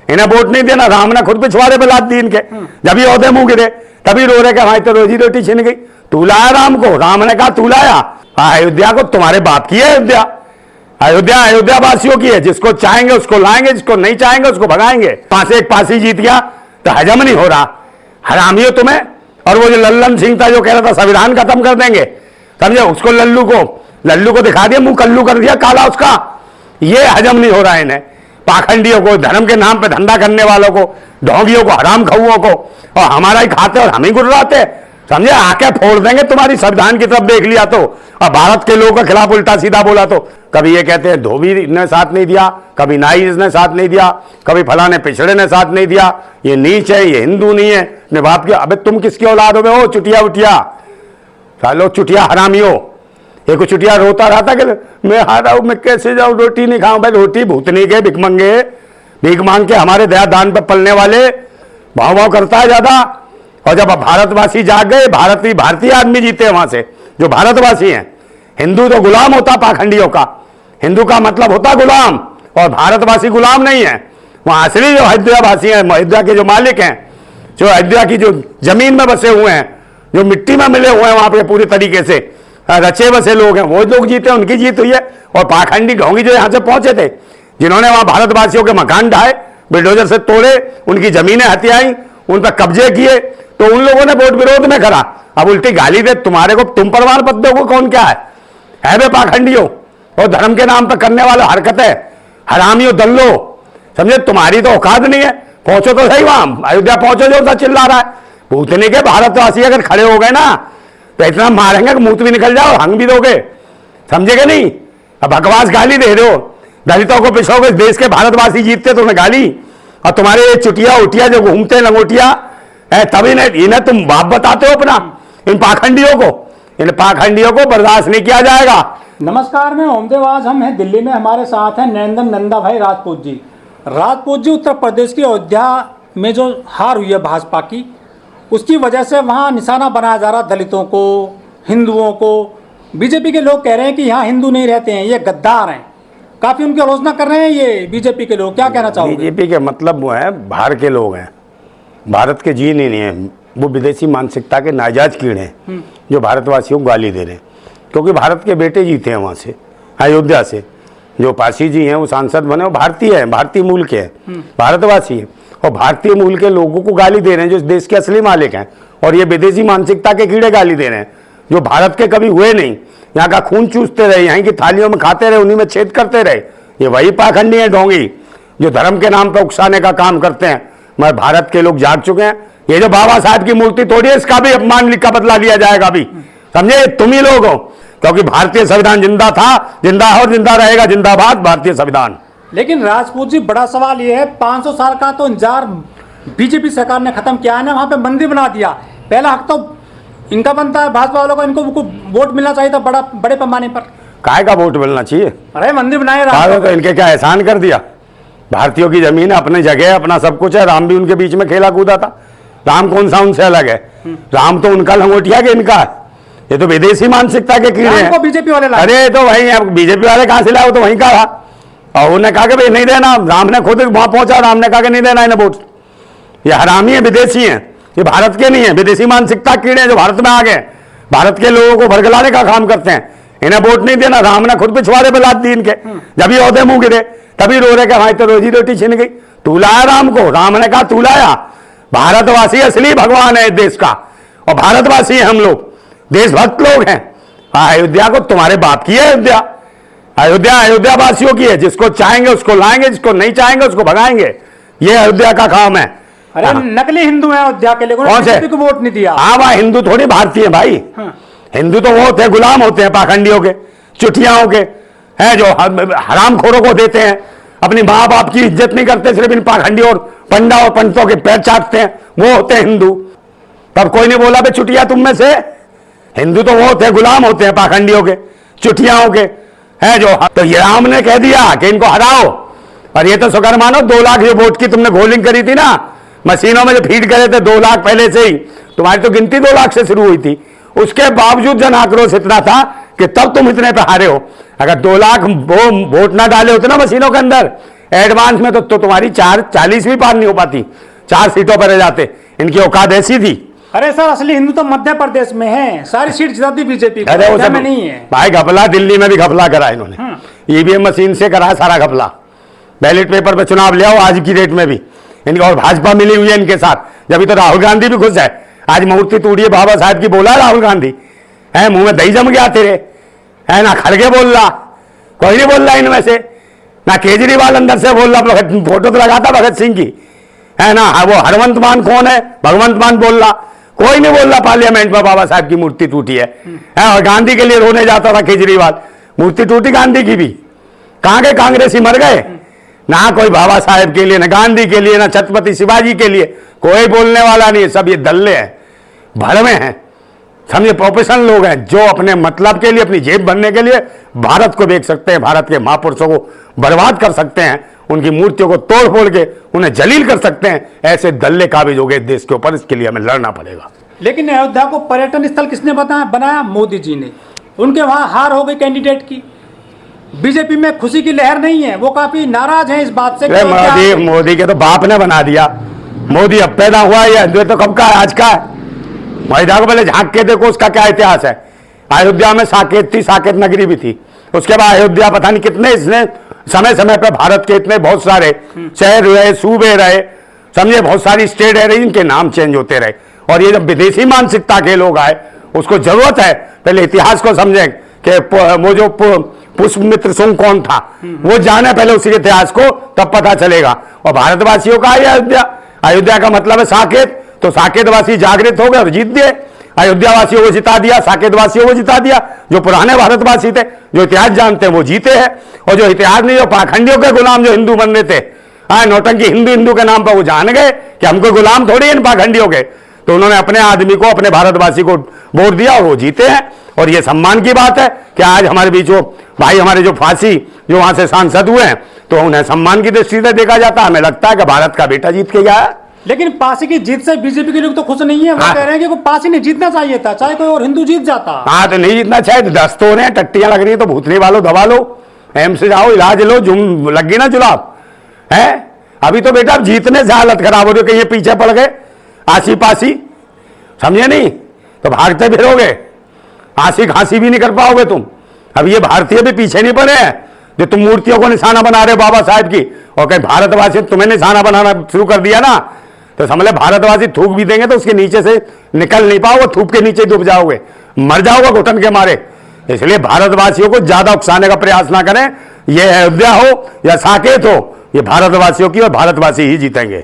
इन्हें वोट नहीं देना, राम ने खुद पिछवाड़े पे लाद दी इनके। जब ये ओहदे मुंह गिरे तभी रो रहे कि हमारी तो रोजी रोटी छिन गई। तू लाया राम को, राम ने कहा तू लाया। अयोध्या को तुम्हारे बाप की है अयोध्या, अयोध्या अयोध्या वासियों की है। जिसको चाहेंगे उसको लाएंगे, जिसको नहीं चाहेंगे उसको भगाएंगे। वहां से एक पासी जीत गया तो हजम नहीं हो रहा, हरामियों तुम्हें। और वो जो लल्लन सिंह था जो कह रहा था संविधान खत्म कर देंगे, समझे, उसको लल्लू को दिखा दिया, मुंह कल्लू कर दिया काला उसका। ये हजम नहीं हो रहा है इन्हें, पाखंडियों को, धर्म के नाम पे धंधा करने वालों को, ढोंगियों को, हराम खौओं को। और हमारा ही खाते और हम ही गुर्राते, समझे। आके फोड़ देंगे तुम्हारी संविधान की तरफ देख लिया तो, और भारत के लोगों के खिलाफ उल्टा सीधा बोला तो। कभी ये कहते हैं धोबी ने साथ नहीं दिया, कभी नाई ने साथ नहीं दिया, कभी फलाने पिछड़े ने साथ नहीं दिया, ये नीच है, ये हिंदू नहीं है, अपने बाप की। अबे तुम किसकी औलाद हो बे? ओ चुटिया उटिया, सालो चुटिया हरामियों। एक चुटिया रोता रहा था कि मैं हारा हूं, मैं कैसे जाऊं, रोटी नहीं खाऊं। भाई रोटी भूतनी के भिकमंगे, भीख मांग के हमारे दया दान पे पलने वाले भाव भाव करता है ज्यादा। और जब भारतवासी जाग गए, भारतीय आदमी जीते वहां से, जो भारतवासी हैं। हिंदू तो गुलाम होता पाखंडियों का, हिंदू का मतलब होता गुलाम, और भारतवासी गुलाम नहीं है। वहां असली जो अयोध्यावासी हैं, अयोध्या के जो मालिक हैं, जो अयोध्या की जो जमीन में बसे हुए हैं, जो मिट्टी में मिले हुए हैं वहां पे पूरी तरीके से रचे बसे लोग हैं, वो लोग जीते, उनकी जीत हुई है। और पाखंडी ढोंगी जो यहाँ से पहुंचे थे, जिन्होंने वहां भारतवासियों के मकान ढाए, बुलडोजर से तोड़े, उनकी जमीनें हथियाई, उन पर कब्जे किए, तो उन लोगों ने वोट विरोध में करा। अब उल्टी गाली दे तुम्हारे को, तुम परमार पद को कौन क्या है बे पाखंडियों। और धर्म के नाम पर करने वाला हरकतें, हरामियों, दल्लो, समझे। तुम्हारी तो औकात नहीं है, पहुंचो तो सही वहां, अयोध्या पहुंचो, जो सा चिल्ला रहा है। भूतने के भारतवासी अगर खड़े हो गए ना तो इतना मारेंगे कि मुंह भी निकल जाओ, हंग भी दोगे, समझेगे नहीं। अब बकवास गाली दे रहे हो, दलितों को पिछोगे, देश के भारतवासी जीतते तो उन्हें गाली। और तुम्हारे ये चुटिया उटिया जो घूमते लंगोटिया तभी इन्हें तुम बाप बताते हो अपना, इन पाखंडियों को। इन पाखंडियों को बर्दाश्त नहीं किया जाएगा। नमस्कार, मैं ओमदेव। आज हम हैं दिल्ली में, हमारे साथ हैं नरेंद्र नंदा भाई राजपूत जी। राजपूत जी, उत्तर प्रदेश की अयोध्या में जो हार हुई है भाजपा की, उसकी वजह से वहाँ निशाना बनाया जा रहा दलितों को, हिंदुओं को। बीजेपी के लोग कह रहे हैं कि यहाँ हिंदू नहीं रहते हैं, ये गद्दार हैं, काफी उनकी आलोचना कर रहे हैं ये बीजेपी के लोग। क्या कहना चाहोगे? बीजेपी के मतलब वो है बाहर के लोग हैं, भारत के जी नहीं है, वो विदेशी मानसिकता के नाजायज कीड़े हैं जो भारतवासियों को गाली दे रहे हैं। क्योंकि भारत के बेटे जीते हैं वहाँ से, अयोध्या से। जो पासी जी हैं वो सांसद बने, वो भारतीय हैं, भारतीय मूल के हैं, भारतवासी हैं। और भारतीय मूल के लोगों को गाली दे रहे हैं जो इस देश के असली मालिक हैं। और ये विदेशी मानसिकता के कीड़े गाली दे रहे हैं जो भारत के कभी हुए नहीं, यहाँ का खून चूसते रहे, यहाँ की थालियों में खाते रहे, उन्हीं में छेद करते रहे। ये वही पाखंडी है, ढोंगी, जो धर्म के नाम पर उकसाने का काम करते हैं। मगर भारत के लोग जाग चुके हैं। ये जो बाबा साहब की मूर्ति तोड़ी है, इसका भी अपमान का बदला लिया जाएगा अभी, समझे। तुम ही लोग हो, क्योंकि भारतीय संविधान जिंदा था, जिंदा है और जिंदा रहेगा। जिंदाबाद भारतीय संविधान। लेकिन राजपूत जी, बड़ा सवाल ये है, 500 साल का तो इंतजार बीजेपी सरकार ने खत्म किया है ना, वहां पे मंदिर बना दिया। पहला हक तो इनका बनता है, भाजपा वालों को। इनको वोट मिलना चाहिए था बड़े पैमाने पर। काय का वोट मिलना चाहिए? अरे मंदिर बनाए, तो इनके क्या एहसान कर दिया? भारतीयों की जमीन है, अपनी जगह है, अपना सब कुछ है। राम भी उनके बीच में खेला कूदा था। राम कौन सा उनसे अलग है? राम तो उनका लंगोटिया के इनका है। ये तो विदेशी मानसिकता के कीड़े हैं। बीजेपी वाले लाए। अरे तो वही बीजेपी वाले कहां से लाए? तो वहीं का था। और उन्होंने कहा कि भाई नहीं देना। राम ने खुद वहां पहुंचा, राम ने कहा कि नहीं देना इन्हें वोट। ये हरामी है, विदेशी हैं, ये भारत के नहीं है। विदेशी मानसिकता कीड़े हैं जो भारत में आ गए, भारत के लोगों को भड़कलाने का काम करते हैं। इन्हें वोट नहीं देना, राम ने खुद पिछवाड़े पे लाद दी इनके। जब ये ओहदे मुंह गिरे तभी रो रहे कि हमारी तो रोजी रोटी छिन गई। तू लाया राम को, राम ने कहा तू लाया। भारतवासी असली भगवान है देश का, और भारतवासी हैं हम लोग, देशभक्त लोग हैं। अयोध्या को तुम्हारे बाप की है अयोध्या, अयोध्या अयोध्या वासियों की है। जिसको चाहेंगे उसको लाएंगे, जिसको नहीं चाहेंगे उसको भगाएंगे। ये अयोध्या का काम है। अरे नकली हिंदू है अयोध्या के लोगों ने बीजेपी को वोट नहीं दिया। हाँ भाई, हिंदू थोड़ी भारतीय भाई। हिंदू तो वो होते हैं, गुलाम होते हैं पाखंडियों के, चुटियाओं के, हैं जो हरामखोरों को देते हैं। अपनी माँ बाप की इज्जत नहीं करते, सिर्फ इन पाखंडियों और पंडा और पंडितों के पैर चाटते हैं, वो होते हैं हिंदू। तब कोई नहीं बोला बे चुटिया तुम में से। हिंदू तो वो होते हैं, गुलाम होते हैं पाखंडियों के, चुटियाओं के, हैं जो। तो ये राम ने कह दिया कि इनको हराओ। और ये तो शुक्र मानो 2 लाख जो वोट की तुमने घोलिंग करी थी ना, मशीनों में जो फीड करे थे 2 लाख पहले से ही, तुम्हारी तो गिनती 2 लाख से शुरू हुई थी। उसके बावजूद जन आक्रोश इतना था कि तब तुम इतने पे हारे हो। अगर 2 लाख वो वोट ना डाले होते ना मशीनों के अंदर, एडवांस में तो तुम्हारी 40 भी पार नहीं हो पाती, 4 सीटों पर रह जाते। इनकी औकात ऐसी थी। अरे सर, असली हिंदू तो मध्य प्रदेश में है, सारी सीट जिताती बीजेपी को, अरे वो अयोध्या सब में नहीं है। भाई घपला दिल्ली में भी घपला करा इन्होंने, ईवीएम मशीन से करा सारा घपला। बैलेट पेपर पे चुनाव ले आओ आज की डेट में भी इनका, और भाजपा मिली हुई है इनके साथ। जब तो राहुल गांधी भी खुश है, आज मूर्ति टूटी है बाबा साहब की, बोला राहुल गांधी है, मुंह में दही जम गया तेरे, है ना, खड़गे बोल रहा, कोई नहीं बोल रहा इनमें से ना। केजरीवाल अंदर से बोल रहा, फोटो तो लगाता भगत सिंह की, है ना। वो हरवंत मान कौन है, भगवंत मान बोल रहा, कोई नहीं बोल रहा पार्लियामेंट में बाबा साहब की मूर्ति टूटी है। और गांधी के लिए रोने जाता था केजरीवाल, मूर्ति टूटी गांधी की भी। कहां गए कांग्रेसी, मर गए ना। कोई बाबा साहब के लिए, ना गांधी के लिए, ना छत्रपति शिवाजी के लिए कोई बोलने वाला नहीं है। सब ये दल्ले हैं, भड़वे हैं, समझे, प्रोफेशनल लोग हैं जो अपने मतलब के लिए, अपनी जेब भरने के लिए भारत को बेच सकते हैं, भारत के महापुरुषों को बर्बाद कर सकते हैं, उनकी मूर्तियों को तोड़ फोड़ के उन्हें जलील कर सकते हैं। ऐसे दल्ले काबिज हो गए देश के ऊपर, इसके लिए हमें लड़ना पड़ेगा। लेकिन अयोध्या को पर्यटन स्थल किसने बनाया? मोदी जी ने। उनके वहां हार हो गई कैंडिडेट की। बीजेपी में खुशी की लहर नहीं है, वो काफी नाराज हैं इस बात से। मोदी के तो बाप ने बना दिया। मोदी अब पैदा हुआ है, तो कब का है, आज का है। अयोध्या को पहले झांक के देखो उसका क्या इतिहास है। अयोध्या में साकेत थी, साकेत नगरी भी थी। उसके बाद अयोध्या पता नहीं कितने, इसने समय समय पर भारत के इतने बहुत सारे शहर रहे, सूबे रहे, समझे, बहुत सारी स्टेट रही, इनके नाम चेंज होते रहे। और ये जब विदेशी मानसिकता के लोग आए, उसको जरूरत है पहले इतिहास को समझे कि वो जो पुष्पमित्र सिंह कौन था, वो जाने पहले उसी इतिहास को, तब पता चलेगा। और भारतवासियों का है अयोध्या। अयोध्या का मतलब है साकेत, तो साकेतवासी जागृत हो गए और जीत दिए। अयोध्या वासियों को जिता दिया, साकेत वासियों को जिता दिया। जो पुराने भारतवासी थे, जो इतिहास जानते हैं, वो जीते हैं। और जो इतिहास नहीं, जो पाखंडियों के गुलाम जो हिंदू बन रहे थे, नौटंकी हिंदू हिंदू के नाम पर, वो जान गए कि हमको गुलाम थोड़ी इन पाखंडियों के। तो उन्होंने अपने आदमी को, अपने भारतवासी को वोट दिया और वो जीते हैं। और ये सम्मान की बात है कि आज हमारे बीच वो भाई, हमारे जो फांसी जो वहां से सांसद हुए हैं, तो उन्हें सम्मान की दृष्टि से देखा जाता है। हमें लगता है कि भारत का बेटा जीत के गया है। लेकिन पासी की जीत से बीजेपी के लोग तो खुश नहीं है। वो कह रहे हैं कि वो पासी नहीं जीतना चाहिए था, चाहे कोई और हिंदू जीत जाता। हाँ, तो नहीं जीतना चाहिए। 10 तो हो रहे हैं, टट्टियां लग रही है, तो भूतनी वालों दवा लो, एम्स से जाओ, इलाज लो, जुम लग गई ना जुलाब है। अभी तो बेटा जीतने से हालत खराब हो रही है कि ये पीछे पड़ गए आसी पासी, समझे नहीं, तो भागते फिरोगे, आंसी खांसी भी नहीं कर पाओगे तुम। अब ये भारतीय भी पीछे नहीं पड़े हैं जो तुम मूर्तियों को निशाना बना रहे हो बाबा साहब की, और कहीं भारतवासी तुम्हें निशाना बनाना शुरू कर दिया ना, तो समझ ले भारतवासी थूक भी देंगे तो उसके नीचे से निकल नहीं पाओगे, थूक के नीचे डूब जाओगे, मर जाओगे घुटन के मारे। इसलिए भारतवासियों को ज्यादा उकसाने का प्रयास ना करें। ये अयोध्या हो या साकेत हो, ये भारतवासियों की, और भारतवासी ही जीतेंगे।